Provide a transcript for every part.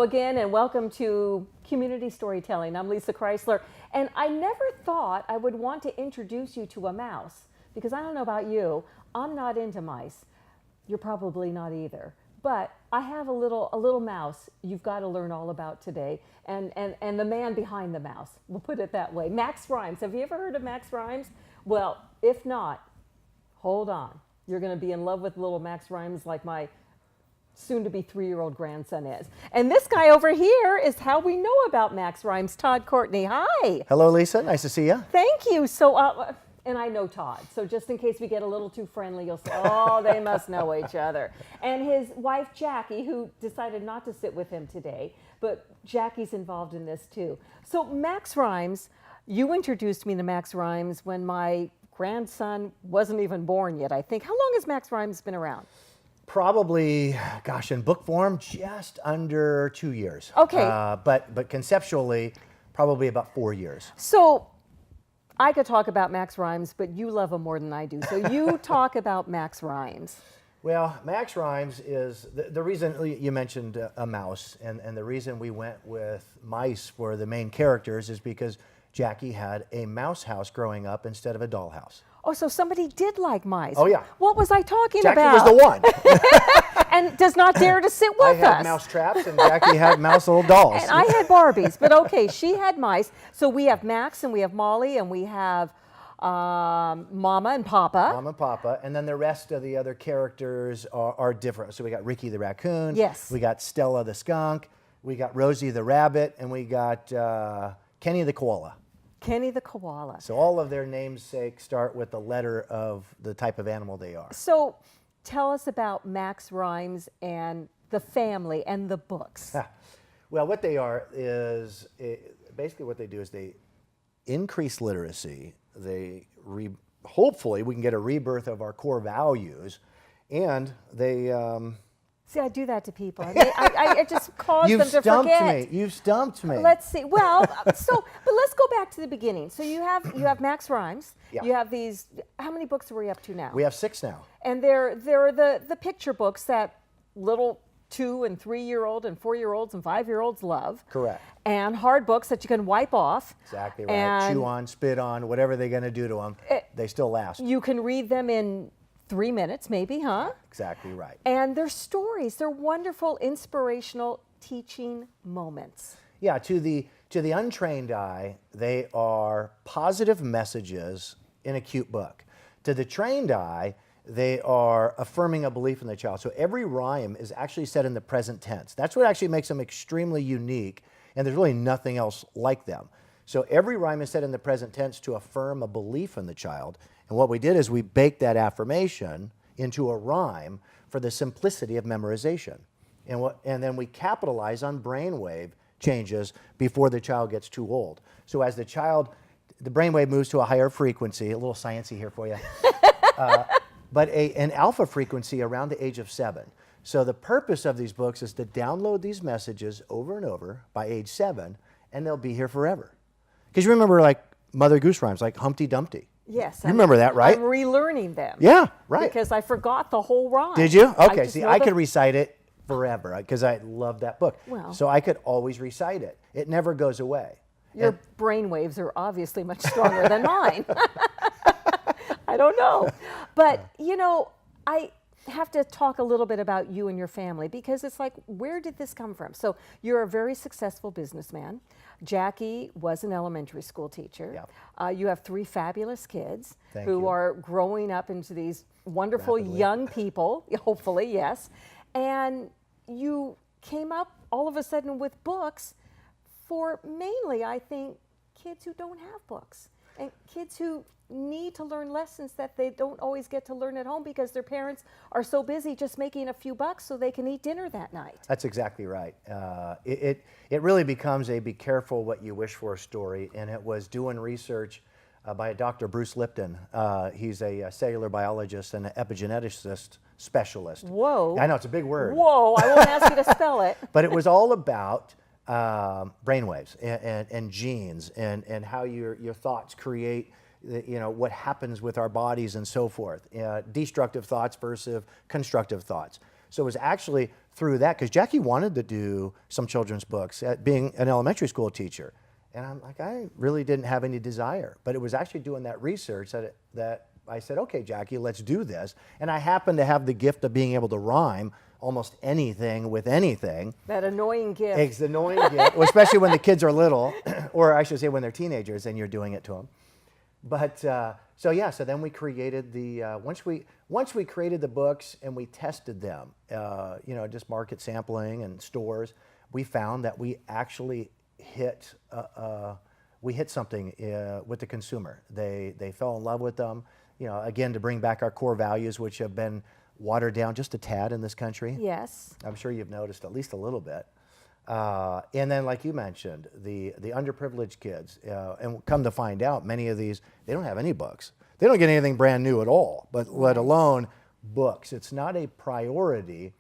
again, and welcome to Community Storytelling. I'm Lisa Chrysler, and I never thought I would want to introduce you to a mouse, because I don't know about you, I'm not into mice. You're probably not either. But I have a little mouse you've got to learn all about today, and the man behind the mouse, we'll put it that way. Max Rhymes. Have you ever heard of Max Rhymes? Well, if not, hold on. You're going to be in love with little Max Rhymes like my soon-to-be 3-year-old grandson is. And this guy over here is how we know about Max Rhymes, Todd Courtney. Hi. Hello, Lisa. Nice to see you. Thank you. So, and I know Todd, so just in case we get a little too friendly, you'll say, oh, they must know each other. And his wife, Jackie, who decided not to sit with him today, but Jackie's involved in this too. So Max Rhymes, you introduced me to Max Rhymes when my grandson wasn't even born yet, I think. How long has Max Rhymes been around? Probably, gosh, in book form, just under 2 years. Okay. But conceptually, probably about 4 years. So I could talk about Max Rhymes, but you love him more than I do. So you talk about Max Rhymes. Well, Max Rhymes is, the reason you mentioned a mouse, and the reason we went with mice for the main characters is because Jackie had a mouse house growing up instead of a dollhouse. Oh, so somebody did like mice. Oh, yeah. What was I talking Jackie about? was the one. And does not dare to sit with I us. had mouse traps, and Jackie had mouse little dolls. And I had Barbies, but okay, she had mice. So we have Max, and we have Molly, and we have Mama and Papa. Mama and Papa, and then the rest of the other characters are different. So we got Ricky the raccoon. Yes. We got Stella the skunk. We got Rosie the rabbit, and we got Kenny the koala. Kenny the koala. So all of their namesakes start with the letter of the type of animal they are. So tell us about Max Rhymes and the family and the books. Well, what they are is, basically what they do is they increase literacy. Hopefully we can get a rebirth of our core values, and they... See, I do that to people. I just cause them to forget. You've stumped me. Let's see. Well, but let's go back to the beginning. So you have Max Rhymes. Yeah. You have these. How many books are we up to now? We have 6 now. And they're the picture books that little 2- and 3-year-old and 4-year-olds and 5-year-olds love. Correct. And hard books that you can wipe off. Exactly right. And chew on, spit on, whatever they're going to do to them, they still last. You can read them in 3 minutes, maybe, huh? Exactly right. And they're stories. They're wonderful, inspirational teaching moments. Yeah, to the untrained eye, they are positive messages in a cute book. To the trained eye, they are affirming a belief in the child. So every rhyme is actually said in the present tense. That's what actually makes them extremely unique, and there's really nothing else like them. So every rhyme is said in the present tense to affirm a belief in the child. And what we did is we baked that affirmation into a rhyme for the simplicity of memorization. And then we capitalize on brainwave changes before the child gets too old. So as the brainwave moves to a higher frequency, a little sciencey here for you, but an alpha frequency around the age of 7. So the purpose of these books is to download these messages over and over by age 7, and they'll be here forever. Because you remember like Mother Goose rhymes, like Humpty Dumpty. Yes. You remember that, right? I'm relearning them. Yeah, right. Because I forgot the whole rhyme. Did you? Okay, see, I could could recite it forever because I love that book. Well. So I could always recite it. It never goes away. Your brain waves are obviously much stronger than mine. I don't know. But, you know, I have to talk a little bit about you and your family, because it's like, where did this come from? So you're a very successful businessman. Jackie was an elementary school teacher. Yep. You have 3 fabulous kids Thank who you. are growing up into these wonderful Rapidly. young people, hopefully, yes. And you came up all of a sudden with books for mainly, I think, kids who don't have books, and kids who need to learn lessons that they don't always get to learn at home because their parents are so busy just making a few bucks so they can eat dinner that night. That's exactly right. It really becomes a be careful what you wish for story, and it was doing research by Dr. Bruce Lipton. He's a cellular biologist and an epigeneticist specialist. Whoa. I know, it's a big word. Whoa, I won't ask you to spell it. But it was all about brainwaves and genes and how your thoughts create what happens with our bodies and so forth. Destructive thoughts versus constructive thoughts. So it was actually through that, because Jackie wanted to do some children's books, being an elementary school teacher. And I'm like, I really didn't have any desire. But it was actually doing that research that I said, okay, Jackie, let's do this. And I happen to have the gift of being able to rhyme almost anything with anything. That annoying gift. It's the annoying gift, well, especially when the kids are little, or I should say when they're teenagers and you're doing it to them. But so then we created the, once we created the books and we tested them, just market sampling and stores, we found that we actually hit something with the consumer. They fell in love with them. Again, to bring back our core values, which have been watered down just a tad in this country. Yes. I'm sure you've noticed at least a little bit. And then, like you mentioned, the underprivileged kids, and come to find out, many of these, they don't have any books. They don't get anything brand new at all, but let alone books. It's not a priority,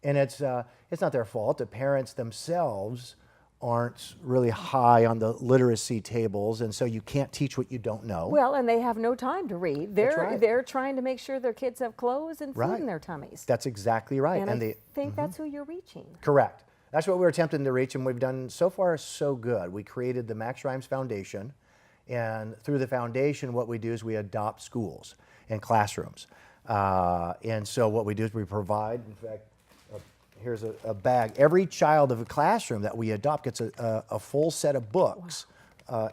and it's not their fault. The parents themselves aren't really high on the literacy tables, and so you can't teach what you don't know. Well, and they have no time to read. They're trying to make sure their kids have clothes and food in their tummies. That's exactly right. And I think that's who you're reaching. Correct. That's what we're attempting to reach, and we've done so far so good. We created the Max Rhymes Foundation, and through the foundation, what we do is we adopt schools and classrooms. And so what we do is we provide, in fact, here's a bag. Every child of a classroom that we adopt gets a full set of books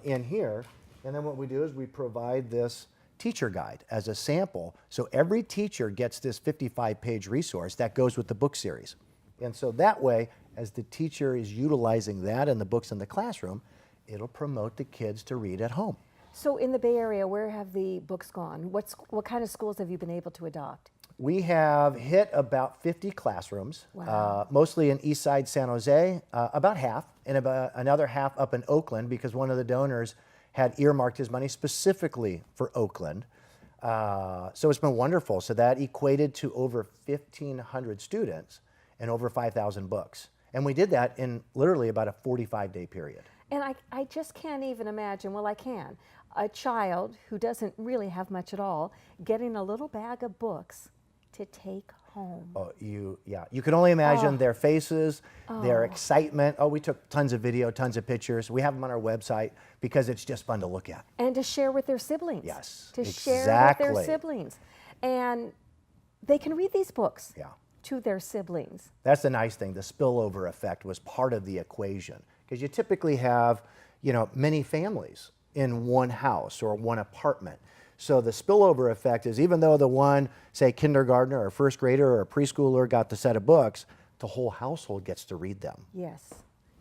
in here. And then what we do is we provide this teacher guide as a sample. So every teacher gets this 55-page resource that goes with the book series. And so that way, as the teacher is utilizing that in the books in the classroom, it'll promote the kids to read at home. So in the Bay Area, where have the books gone? What kind of schools have you been able to adopt? We have hit about 50 classrooms, mostly in East Side San Jose, about half, and about another half up in Oakland, because one of the donors had earmarked his money specifically for Oakland. So it's been wonderful. So that equated to over 1,500 students and over 5,000 books. And we did that in literally about a 45-day period. And I just can't even imagine, well, I can, a child who doesn't really have much at all getting a little bag of books to take home. Oh, you can only imagine their faces, their excitement. Oh, we took tons of video, tons of pictures. We have them on our website because it's just fun to look at. And to share with their siblings. Yes, to share with their siblings. And they can read these books to their siblings. That's the nice thing. The spillover effect was part of the equation, because you typically have, many families in one house or one apartment. So the spillover effect is, even though the one, say, kindergartner or first grader or a preschooler got the set of books, the whole household gets to read them. Yes,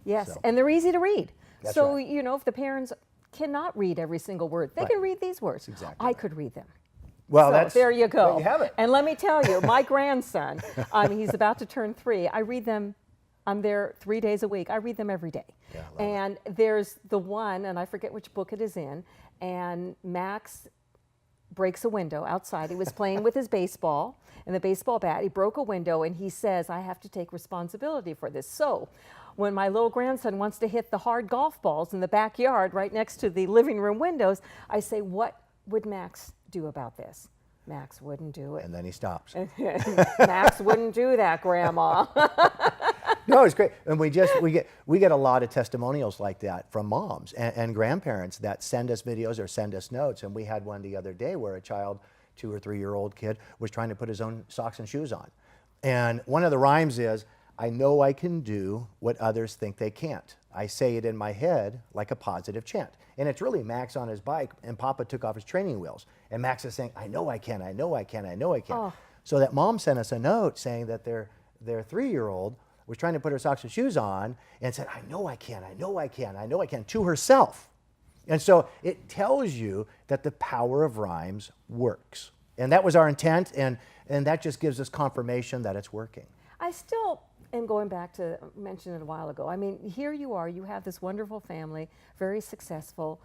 yes, So. and they're easy to read. That's so, right. if the parents cannot read every single word, they can read these words. That's exactly I right. could read them. Well, So there you go. There you have it. And let me tell you, my grandson, he's about to turn 3. I read them. I'm there 3 days a week. I read them every day. Yeah, I love and there's the one, and I forget which book it is in, and Max breaks a window outside. He was playing with his baseball and the baseball bat. He broke a window, and he says, I have to take responsibility for this. So when my little grandson wants to hit the hard golf balls in the backyard right next to the living room windows, I say, what would Max do about this? Max wouldn't do it. And then he stops. Max wouldn't do that, Grandma. No, it's great. And we get a lot of testimonials like that from moms and grandparents that send us videos or send us notes. And we had one the other day where a child, 2 or 3-year-old kid, was trying to put his own socks and shoes on. And one of the rhymes is, I know I can do what others think they can't. I say it in my head like a positive chant. And it's really Max on his bike, and Papa took off his training wheels. And Max is saying, I know I can, I know I can, I know I can. Oh. So that mom sent us a note saying that their 3-year-old was trying to put her socks and shoes on and said, I know I can, I know I can, I know I can, to herself. And so it tells you that the power of rhymes works. And that was our intent, and that just gives us confirmation that it's working. I still am going back to mention it a while ago. I mean, here you are, you have this wonderful family, very successful,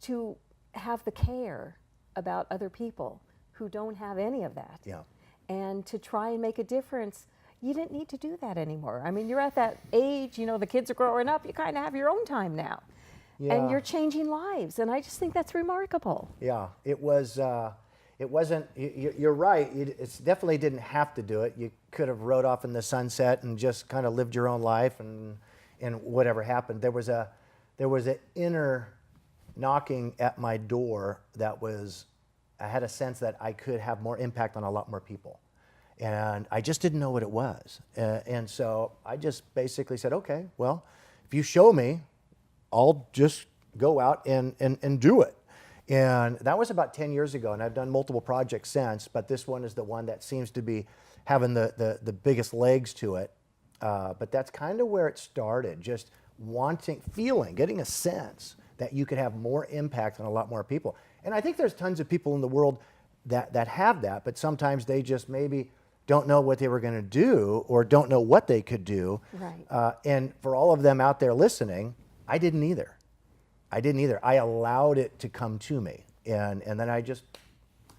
to have the care about other people who don't have any of that. Yeah. And to try and make a difference. You didn't need to do that anymore. I mean, you're at that age, the kids are growing up, you kind of have your own time now. Yeah. And you're changing lives, and I just think that's remarkable. Yeah, it was it wasn't, you're right, it definitely didn't have to do it. You could have rode off in the sunset and just kind of lived your own life and whatever happened. There was an inner knocking at my door that was, I had a sense that I could have more impact on a lot more people. And I just didn't know what it was. And so I just basically said, okay, well, if you show me, I'll just go out and do it. And that was about 10 years ago, and I've done multiple projects since, but this one is the one that seems to be having the biggest legs to it. But that's kind of where it started, just getting a sense that you could have more impact on a lot more people. And I think there's tons of people in the world that have that, but sometimes they just maybe don't know what they were going to do or don't know what they could do. Right. And for all of them out there listening, I didn't either. I allowed it to come to me, and then I just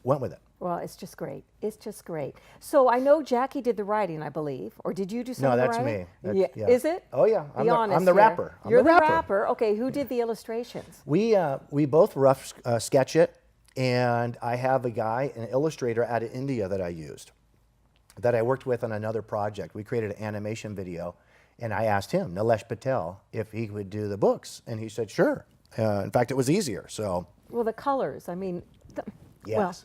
went with it. Well, it's just great. It's just great. So I know Jackie did the writing, I believe, or did you do some of the writing? No, that's me. Yeah. Is it? Oh yeah, Be honest I'm the here. rapper. You're the rapper. Okay, who did the illustrations? We both rough sketch it, and I have a guy, an illustrator out of India that I used, that I worked with on another project. We created an animation video, and I asked him, Nilesh Patel, if he would do the books, and he said sure. In fact, it was easier. So. Well, the colors. I mean. Yes.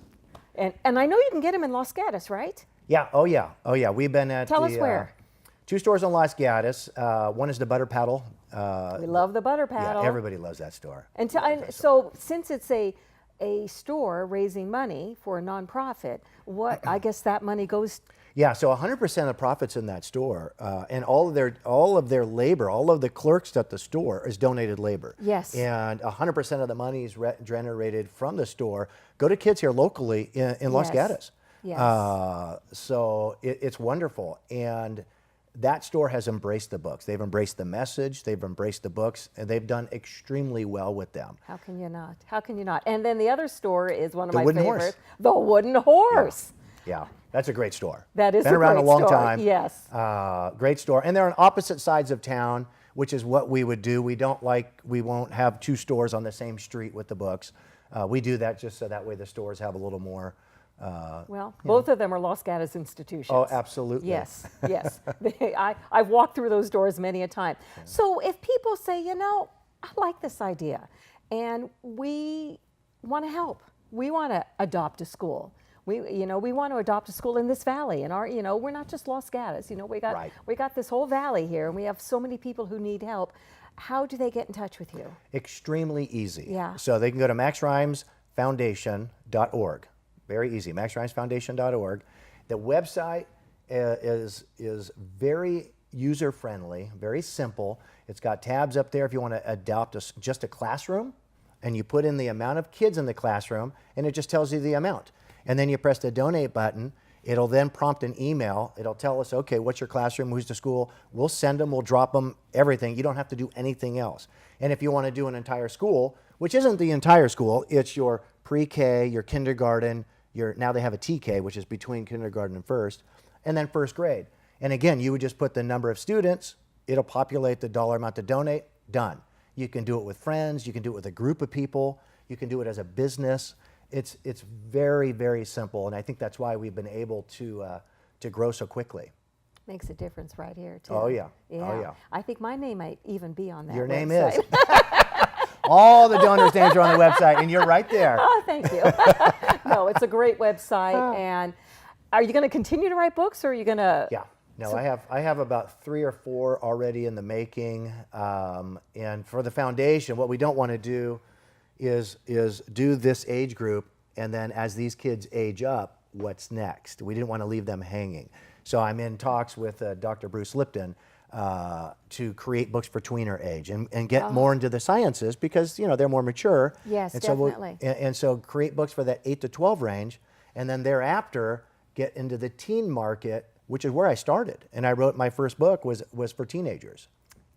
Well, and I know you can get them in Los Gatos, right? Yeah. Oh yeah. We've been at. Tell us where. 2 stores in Los Gatos. One is the Butter Paddle. We love the Butter Paddle. Yeah, everybody loves that store. And so since it's a store raising money for a nonprofit, I guess that money goes. Yeah, so 100% of the profits in that store, and all of their labor, all of the clerks at the store is donated labor. Yes. And 100% of the money is generated from the store go to kids here locally in Los Gatos. Yes. So it's wonderful, and that store has embraced the books. They've embraced the message. They've embraced the books, and they've done extremely well with them. How can you not? How can you not? And then the other store is one of my Wooden favorites, Horse. the Wooden Horse. Yeah, that's a great store. That is been around a long store. time. Yes. Great store, and they're on opposite sides of town, which is what we would do. We won't have 2 stores on the same street with the books. We do that just so that way the stores have a little more. Both of them are Los Gatos institutions. Oh, absolutely. Yes, yes. I've walked through those doors many a time. Yeah. So if people say, I like this idea, and we want to help, we want to adopt a school. We want to adopt a school in this valley, and we're not just Los Gatos. We got this whole valley here, and we have so many people who need help. How do they get in touch with you? Extremely easy. Yeah. So they can go to maxrhymesfoundation.org. Very easy, maxrhymesfoundation.org. The website is very user-friendly, very simple. It's got tabs up there if you want to adopt just a classroom, and you put in the amount of kids in the classroom, and it just tells you the amount. And then you press the donate button. It'll then prompt an email. It'll tell us, okay, what's your classroom, who's the school? We'll send them, we'll drop them, everything. You don't have to do anything else. And if you want to do an entire school, which isn't the entire school, it's your pre-K, your kindergarten, now they have a TK, which is between kindergarten and first, and then first grade. And again, you would just put the number of students, it'll populate the dollar amount to donate, done. You can do it with friends, you can do it with a group of people, you can do it as a business. It's very, very simple, and I think that's why we've been able to grow so quickly. Makes a difference right here, too. Oh, yeah. Yeah. Oh, yeah. I think my name might even be on that Your name website. is. All the donors' names are on the website, and you're right there. Oh, thank you. No, it's a great website. And are you going to continue to write books, or are you going to? Yeah. No, I have about 3 or 4 already in the making. And for the foundation, what we don't want to do is do this age group, and then as these kids age up, what's next? We didn't want to leave them hanging. So I'm in talks with Dr. Bruce Lipton to create books for tweener age and get more into the sciences because they're more mature. Yes, and definitely. So create books for that 8 to 12 range, and then thereafter get into the teen market, which is where I started. And I wrote my first book was for teenagers.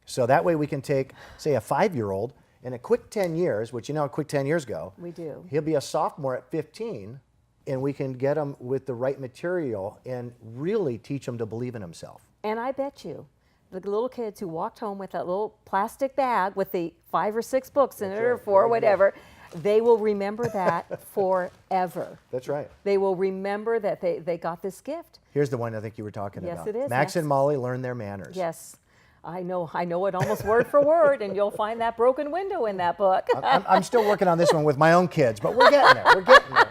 So that way we can take, say, a 5-year-old in a quick 10 years, which how quick 10 years go. We do. He'll be a sophomore at 15, and we can get him with the right material and really teach him to believe in himself. And I bet you, the little kids who walked home with that little plastic bag with the 5 or 6 books in it or 4, whatever, They will remember that forever. That's right. They will remember that they got this gift. Here's the one I think you were talking Yes, about. it is. Max and Molly learn their manners. Yes. I know it almost word for word, and you'll find that broken window in that book. I'm still working on this one with my own kids, but we're getting there. We're getting there.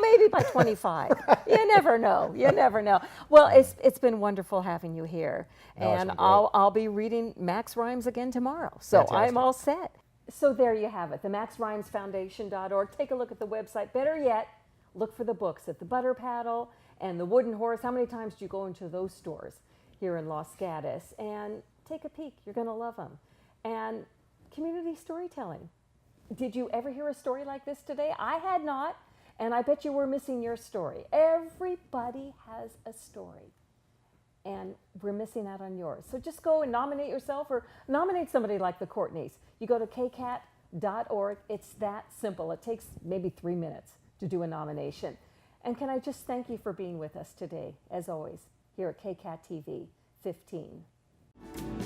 Maybe by 25. You never know. You never know. Well, it's been wonderful having you here. No, it's And been great. I'll be reading Max Rhymes again tomorrow. So Fantastic. I'm all set. So there you have it, the MaxRhymesFoundation.org. Take a look at the website. Better yet, look for the books at the Butter Paddle and the Wooden Horse. How many times do you go into those stores here in Los Gatos? And take a peek. You're going to love them. And community storytelling. Did you ever hear a story like this today? I had not, and I bet you were missing your story. Everybody has a story, and we're missing out on yours. So just go and nominate yourself or nominate somebody like the Courtneys. You go to KCAT.org. It's that simple. It takes maybe 3 minutes to do a nomination. And can I just thank you for being with us today, as always, here at KCAT TV 15.